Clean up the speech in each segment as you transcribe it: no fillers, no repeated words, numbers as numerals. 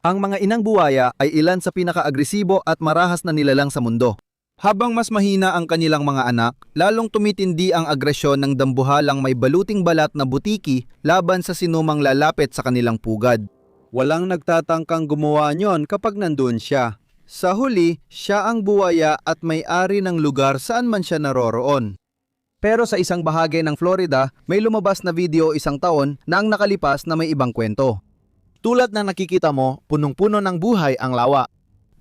Ang mga inang buwaya ay ilan sa pinaka-agresibo at marahas na nilalang sa mundo. Habang mas mahina ang kanilang mga anak, lalong tumitindi ang agresyon ng dambuhalang may baluting balat na butiki laban sa sinumang lalapit sa kanilang pugad. Walang nagtatangkang gumawa niyon kapag nandun siya. Sa huli, siya ang buwaya at may-ari ng lugar saan man siya naroroon. Pero sa isang bahagi ng Florida, may lumabas na video isang taon na ang nakalipas na may ibang kwento. Tulad na nakikita mo, punong-puno ng buhay ang lawa.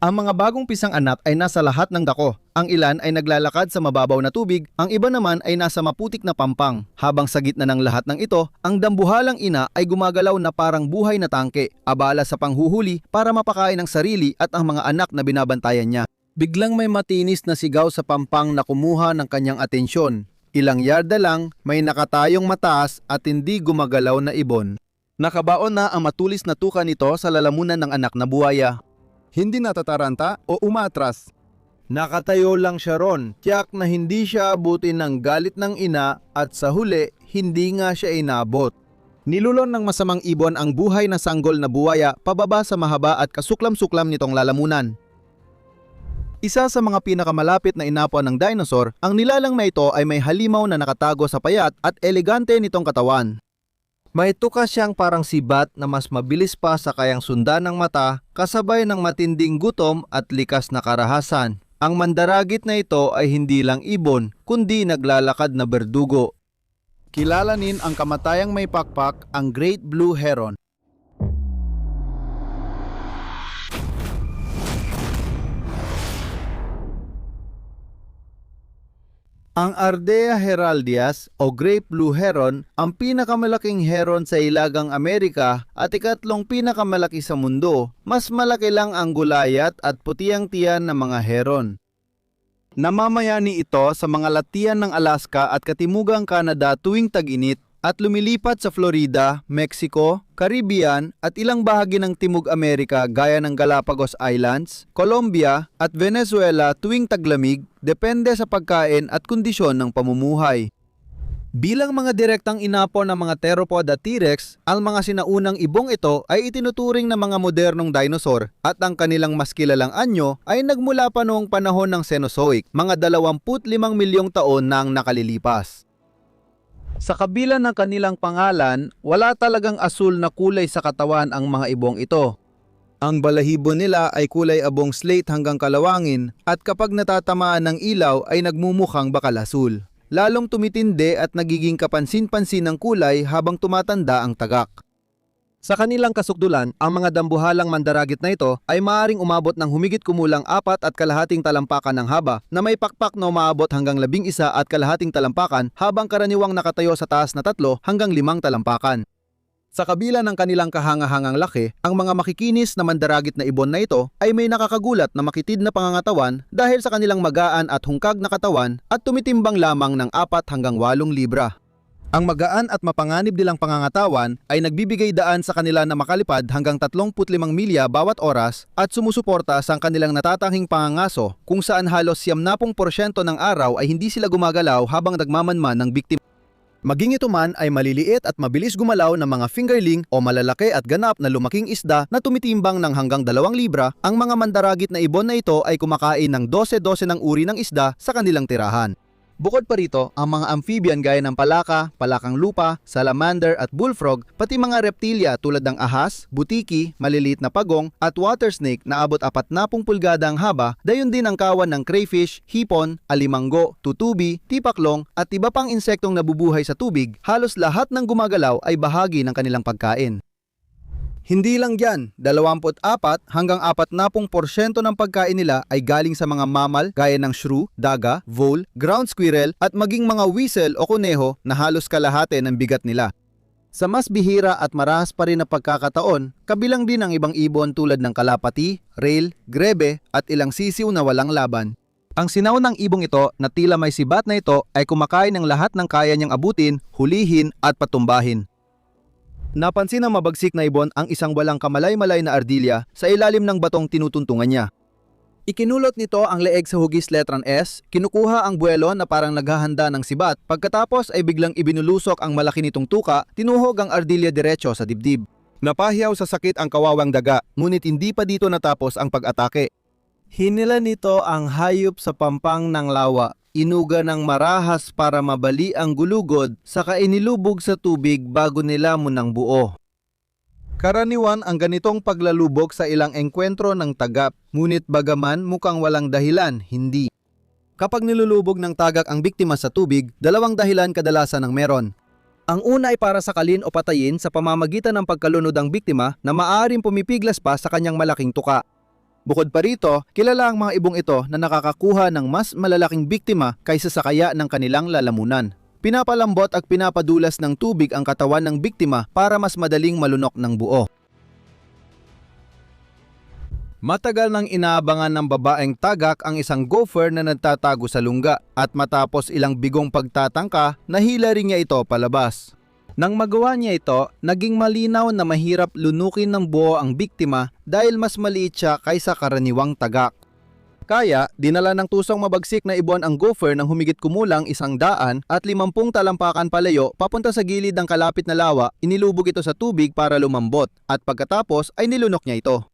Ang mga bagong pisang anak ay nasa lahat ng dako. Ang ilan ay naglalakad sa mababaw na tubig, ang iba naman ay nasa maputik na pampang. Habang sa gitna ng lahat ng ito, ang dambuhalang ina ay gumagalaw na parang buhay na tangke, abala sa panghuhuli para mapakain ang sarili at ang mga anak na binabantayan niya. Biglang may matinis na sigaw sa pampang na kumuha ng kanyang atensyon. Ilang yarda lang, may nakatayong mataas at hindi gumagalaw na ibon. Nakabaon na ang matulis na tuka nito sa lalamunan ng anak na buwaya. Hindi natataranta o umatras. Nakatayo lang siya ron, tiyak na hindi siya abutin ng galit ng ina at sa huli, hindi nga siya inabot. Nilulon ng masamang ibon ang buhay na sanggol na buwaya pababa sa mahaba at kasuklam-suklam nitong lalamunan. Isa sa mga pinakamalapit na inapon ng dinosaur, ang nilalang na ito ay may halimaw na nakatago sa payat at elegante nitong katawan. May tuka siyang parang sibat na mas mabilis pa sa kayang sundan ng mata kasabay ng matinding gutom at likas na karahasan. Ang mandaragit na ito ay hindi lang ibon kundi naglalakad na berdugo. Kilalanin ang kamatayang may pakpak, ang Great Blue Heron. Ang Ardea heraldias o Great Blue Heron ang pinakamalaking heron sa Hilagang Amerika at ikatlong pinakamalaki sa mundo. Mas malaki lang ang gulayat at putiang tiyan ng mga heron. Namamayani ito sa mga latian ng Alaska at katimugang Canada tuwing tag-init at lumilipat sa Florida, Mexico, Caribbean at ilang bahagi ng Timog Amerika gaya ng Galapagos Islands, Colombia at Venezuela tuwing taglamig depende sa pagkain at kondisyon ng pamumuhay. Bilang mga direktang inapon ng mga theropod at T-Rex, ang mga sinaunang ibong ito ay itinuturing na mga modernong dinosaur at ang kanilang mas kilalang anyo ay nagmula pa noong panahon ng Cenozoic, mga 25 milyong taon na ang nakalilipas. Sa kabila ng kanilang pangalan, wala talagang asul na kulay sa katawan ang mga ibong ito. Ang balahibo nila ay kulay abong slate hanggang kalawangin at kapag natatamaan ng ilaw ay nagmumukhang bakal asul. Lalong tumitindi at nagiging kapansin-pansin ng kulay habang tumatanda ang tagak. Sa kanilang kasukdulan, ang mga dambuhalang mandaragit na ito ay maaaring umabot ng humigit kumulang 4.5 talampakan ng haba na may pakpak na umaabot hanggang 11.5 talampakan habang karaniwang nakatayo sa taas na 3 hanggang 5 talampakan. Sa kabila ng kanilang kahangahangang laki, ang mga makikinis na mandaragit na ibon na ito ay may nakakagulat na makitid na pangangatawan dahil sa kanilang magaan at hungkag na katawan at tumitimbang lamang ng 4 hanggang 8 libra. Ang magaan at mapanganib nilang pangangatawan ay nagbibigay daan sa kanila na makalipad hanggang 35 milya bawat oras at sumusuporta sa kanilang natatanghing pangangaso kung saan halos 70% ng araw ay hindi sila gumagalaw habang nagmamanman ng biktima. Maging ito man ay maliliit at mabilis gumalaw ng mga fingerling o malalaki at ganap na lumaking isda na tumitimbang ng hanggang 2 libra, ang mga mandaragit na ibon na ito ay kumakain ng 12-12 ng uri ng isda sa kanilang tirahan. Bukod pa rito, ang mga amphibian gaya ng palaka, palakang lupa, salamander at bullfrog, pati mga reptilya tulad ng ahas, butiki, maliliit na pagong at water snake na abot 40 pulgada ang haba, dayon din ang kawan ng crayfish, hipon, alimanggo, tutubi, tipaklong at iba pang insektong nabubuhay sa tubig, halos lahat ng gumagalaw ay bahagi ng kanilang pagkain. Hindi lang yan, 24 hanggang 40% ng pagkain nila ay galing sa mga mammal gaya ng shrew, daga, vole, ground squirrel at maging mga weasel o kuneho na halos kalahati ng bigat nila. Sa mas bihira at marahas pa rin na pagkakataon, kabilang din ang ibang ibon tulad ng kalapati, rail, grebe at ilang sisiw na walang laban. Ang sinaunang ibong ito na tila may sibat na ito ay kumakain ng lahat ng kaya niyang abutin, hulihin at patumbahin. Napansin ng mabagsik na ibon ang isang walang kamalay-malay na ardilya sa ilalim ng batong tinutuntungan niya. Ikinulot nito ang leeg sa hugis letrang S, kinukuha ang buwelo na parang naghahanda ng sibat, pagkatapos ay biglang ibinulusok ang malaki nitong tuka, tinuhog ang ardilya diretso sa dibdib. Napahiyaw sa sakit ang kawawang daga, ngunit hindi pa dito natapos ang pag-atake. Hinila nito ang hayop sa pampang ng lawa. Inuga ng marahas para mabali ang gulugod, saka inilubog sa tubig bago nilamon ng buo. Karaniwan ang ganitong paglalubog sa ilang engkwentro ng tagap, ngunit bagaman mukhang walang dahilan, hindi. Kapag nilulubog ng tagak ang biktima sa tubig, dalawang dahilan kadalasan ang meron. Ang una ay para sakalin o patayin sa pamamagitan ng pagkalunod ang biktima na maaaring pumipiglas pa sa kanyang malaking tuka. Bukod pa rito, kilala ang mga ibong ito na nakakakuha ng mas malalaking biktima kaysa sa kaya ng kanilang lalamunan. Pinapalambot at pinapadulas ng tubig ang katawan ng biktima para mas madaling malunok ng buo. Matagal nang inaabangan ng babaeng tagak ang isang gopher na nagtatago sa lungga at matapos ilang bigong pagtatangka, nahila rin niya ito palabas. Nang magawa niya ito, naging malinaw na mahirap lunukin ng buo ang biktima dahil mas maliit siya kaysa karaniwang tagak. Kaya, dinala ng tusong mabagsik na ibon ang gopher nang humigit kumulang 100 at 50 talampakan palayo papunta sa gilid ng kalapit na lawa, inilubog ito sa tubig para lumambot at pagkatapos ay nilunok niya ito.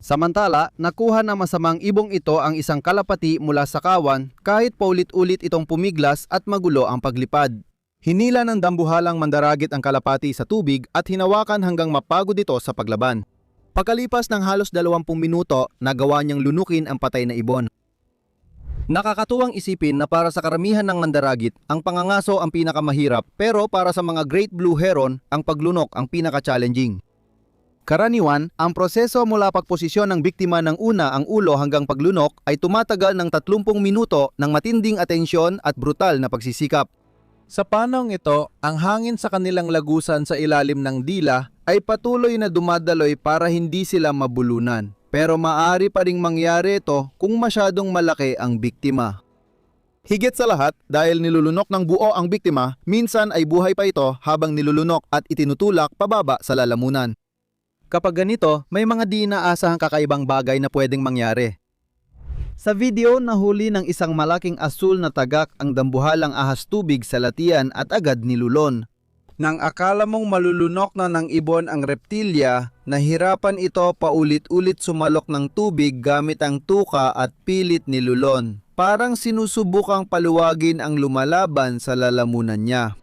Samantala, nakuha ng masamang ibong ito ang isang kalapati mula sa kawan kahit paulit-ulit itong pumiglas at magulo ang paglipad. Hinila ng dambuhalang mandaragit ang kalapati sa tubig at hinawakan hanggang mapagod ito sa paglaban. Pagkalipas ng halos 20 minuto, nagawa niyang lunukin ang patay na ibon. Nakakatuwang isipin na para sa karamihan ng mandaragit, ang pangangaso ang pinakamahirap, pero para sa mga Great Blue Heron, ang paglunok ang pinaka-challenging. Karaniwan, ang proseso mula pagposisyon ng biktima ng una ang ulo hanggang paglunok ay tumatagal ng 30 minuto ng matinding atensyon at brutal na pagsisikap. Sa panahong ito, ang hangin sa kanilang lagusan sa ilalim ng dila ay patuloy na dumadaloy para hindi sila mabulunan. Pero maaari pa ring mangyari ito kung masyadong malaki ang biktima. Higit sa lahat, dahil nilulunok ng buo ang biktima, minsan ay buhay pa ito habang nilulunok at itinutulak pababa sa lalamunan. Kapag ganito, may mga di inaasahang kakaibang bagay na pwedeng mangyari. Sa video, nahuli ng isang malaking asul na tagak ang dambuhalang ahas tubig sa latian at agad nilulon. Nang akala mong malulunok na ng ibon ang reptilya, nahirapan ito paulit-ulit sumalok ng tubig gamit ang tuka at pilit nilulon. Parang sinusubukang paluwagin ang lumalaban sa lalamunan niya.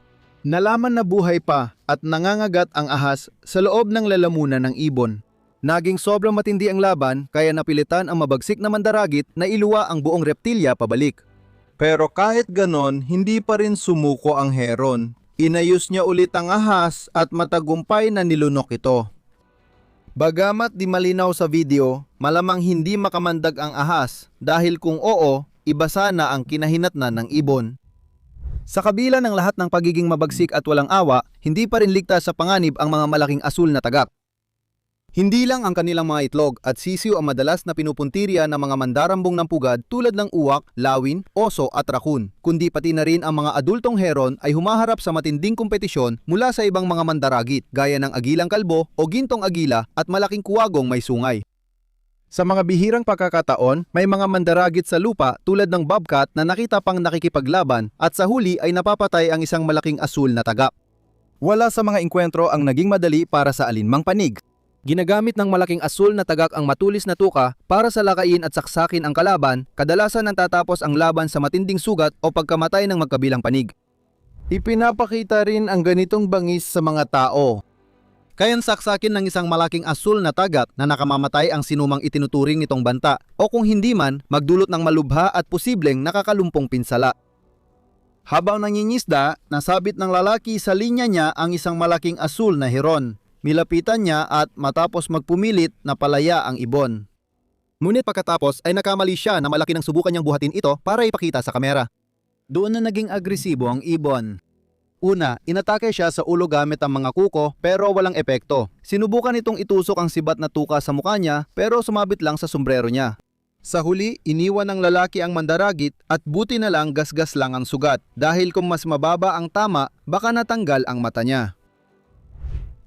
Nalaman na buhay pa at nangangagat ang ahas sa loob ng lalamunan ng ibon. Naging sobrang matindi ang laban kaya napilitan ang mabagsik na mandaragit na iluwa ang buong reptilya pabalik. Pero kahit ganon, hindi pa rin sumuko ang heron. Inayos niya ulit ang ahas at matagumpay na nilunok ito. Bagamat di malinaw sa video, malamang hindi makamandag ang ahas dahil kung oo, iba sana ang kinahinatnan ng ibon. Sa kabila ng lahat ng pagiging mabagsik at walang awa, hindi pa rin ligtas sa panganib ang mga malaking asul na tagak. Hindi lang ang kanilang mga itlog at sisiw ang madalas na pinupuntirya ng mga mandarambong ng pugad tulad ng uwak, lawin, oso at raccoon, kundi pati na rin ang mga adultong heron ay humaharap sa matinding kompetisyon mula sa ibang mga mandaragit gaya ng agilang kalbo o gintong agila at malaking kuwagong may sungay. Sa mga bihirang pagkakataon, may mga mandaragit sa lupa tulad ng bobcat na nakita pang nakikipaglaban at sa huli ay napapatay ang isang malaking asul na tagak. Wala sa mga engkwentro ang naging madali para sa alinmang panig. Ginagamit ng malaking asul na tagak ang matulis na tuka para salakayin at saksakin ang kalaban, kadalasan natatapos ang laban sa matinding sugat o pagkamatay ng magkabilang panig. Ipinapakita rin ang ganitong bangis sa mga tao. Kayang saksakin ng isang malaking asul na tagak na nakamamatay ang sinumang itinuturing nitong banta o kung hindi man, magdulot ng malubha at posibleng nakakalumpong pinsala. Habang nangingisda, nasabit ng lalaki sa linya niya ang isang malaking asul na heron. Milapitan niya at matapos magpumilit na palaya ang ibon. Ngunit pagkatapos ay nakamali siya na malaki nang subukan niyang buhatin ito para ipakita sa kamera. Doon na naging agresibo ang ibon. Una, inatake siya sa ulo gamit ang mga kuko pero walang epekto. Sinubukan itong itusok ang sibat na tuka sa mukha niya pero sumabit lang sa sombrero niya. Sa huli, iniwan ng lalaki ang mandaragit at buti na lang gasgas lang ang sugat dahil kung mas mababa ang tama, baka natanggal ang mata niya.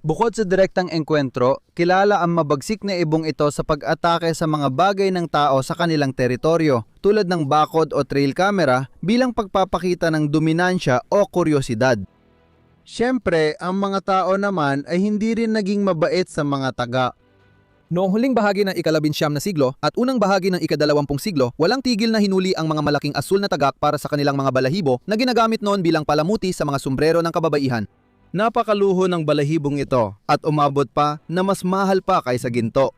Bukod sa direktang engkwentro, kilala ang mabagsik na ibong ito sa pag-atake sa mga bagay ng tao sa kanilang teritoryo tulad ng bakod o trail camera bilang pagpapakita ng dominansya o kuryosidad. Siyempre, ang mga tao naman ay hindi rin naging mabait sa mga taga. Noong huling bahagi ng ika-19 na siglo at unang bahagi ng ika-20 siglo, walang tigil na hinuli ang mga malaking asul na tagak para sa kanilang mga balahibo na ginagamit noon bilang palamuti sa mga sombrero ng kababaihan. Napakaluho ng balahibong ito at umabot pa na mas mahal pa kaysa ginto.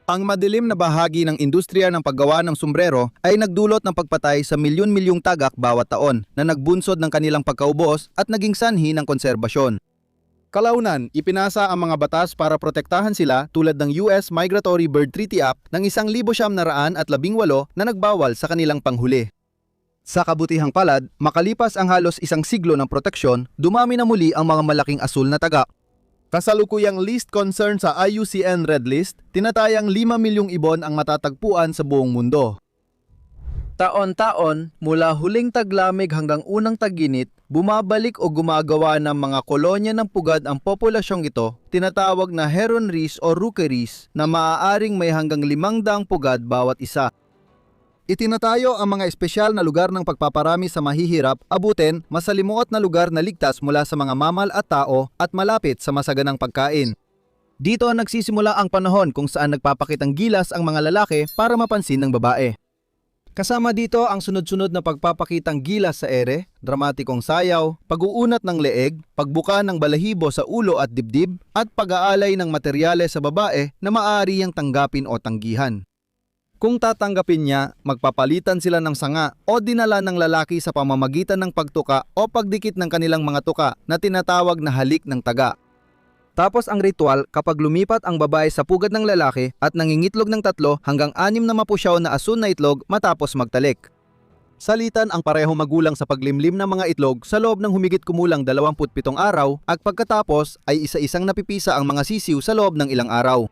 Ang madilim na bahagi ng industriya ng paggawa ng sombrero ay nagdulot ng pagpatay sa milyon-milyong tagak bawat taon na nagbunsod ng kanilang pagkaubos at naging sanhi ng konserbasyon. Kalaunan, ipinasa ang mga batas para protektahan sila tulad ng US Migratory Bird Treaty Act ng 1918 na nagbawal sa kanilang panghuli. Sa kabutihang palad, makalipas ang halos isang siglo ng proteksyon, dumami na muli ang mga malaking asul na taga. Kasalukuyang least concern sa IUCN Red List, tinatayang 5 milyong ibon ang matatagpuan sa buong mundo. Taon-taon, mula huling taglamig hanggang unang taginit, bumabalik o gumagawa ng mga kolonya ng pugad ang populasyong ito, tinatawag na heronries o rookeries na maaaring may hanggang 500 pugad bawat isa. Itinatayo ang mga espesyal na lugar ng pagpaparami sa mahihirap, abutin, masalimuot na lugar na ligtas mula sa mga mamal at tao at malapit sa masaganang pagkain. Dito nagsisimula ang panahon kung saan nagpapakitang gilas ang mga lalaki para mapansin ng babae. Kasama dito ang sunod-sunod na pagpapakitang gilas sa ere, dramatikong sayaw, pag-uunat ng leeg, pagbuka ng balahibo sa ulo at dibdib, at pag-aalay ng materyales sa babae na maaari niyang tanggapin o tanggihan. Kung tatanggapin niya, magpapalitan sila ng sanga o dinala ng lalaki sa pamamagitan ng pagtuka o pagdikit ng kanilang mga tuka na tinatawag na halik ng taga. Tapos ang ritual kapag lumipat ang babae sa pugad ng lalaki at nangingitlog ng 3 hanggang 6 na mapusyaw na asul na itlog matapos magtalik. Salitan ang pareho magulang sa paglimlim ng mga itlog sa loob ng humigit kumulang 27 araw at pagkatapos ay isa-isang napipisa ang mga sisiw sa loob ng ilang araw.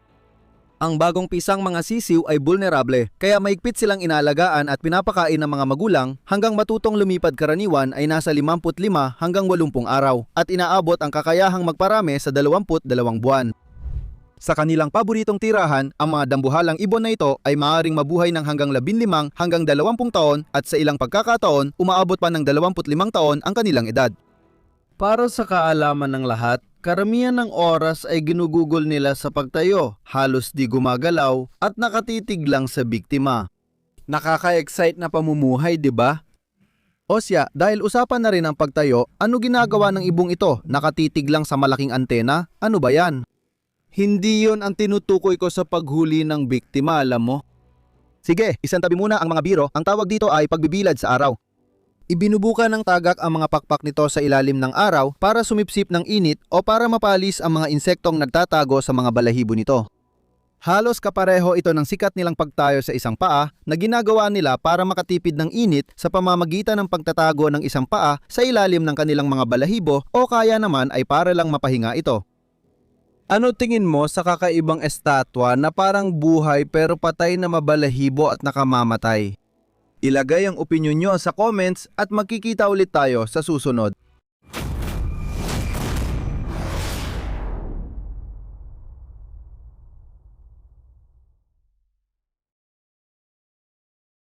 Ang bagong pisang mga sisiw ay vulnerable kaya maigpit silang inaalagaan at pinapakain ng mga magulang hanggang matutong lumipad karaniwan ay nasa 55 hanggang 80 araw at inaabot ang kakayahang magparami sa 22 buwan. Sa kanilang paboritong tirahan, ang mga dambuhalang ibon na ito ay maaaring mabuhay ng hanggang 15 hanggang 20 taon at sa ilang pagkakataon umaabot pa ng 25 taon ang kanilang edad. Para sa kaalaman ng lahat, karamihan ng oras ay ginugugol nila sa pagtayo, halos di gumagalaw at nakatitig lang sa biktima. Nakaka-excite na pamumuhay, di ba? Osya, dahil usapan na rin ang pagtayo, ano ginagawa ng ibong ito? Nakatitig lang sa malaking antena? Ano ba yan? Hindi yon ang tinutukoy ko sa paghuli ng biktima, alam mo? Sige, isantabi muna ang mga biro. Ang tawag dito ay pagbibilad sa araw. Ibinubuka ng tagak ang mga pakpak nito sa ilalim ng araw para sumipsip ng init o para mapalis ang mga insektong nagtatago sa mga balahibo nito. Halos kapareho ito ng sikat nilang pagtayo sa isang paa na ginagawa nila para makatipid ng init sa pamamagitan ng pagtatago ng isang paa sa ilalim ng kanilang mga balahibo o kaya naman ay para lang mapahinga ito. Ano tingin mo sa kakaibang estatwa na parang buhay pero patay na mabalahibo at nakamamatay? Ilagay ang opinyon nyo sa comments at magkikita ulit tayo sa susunod.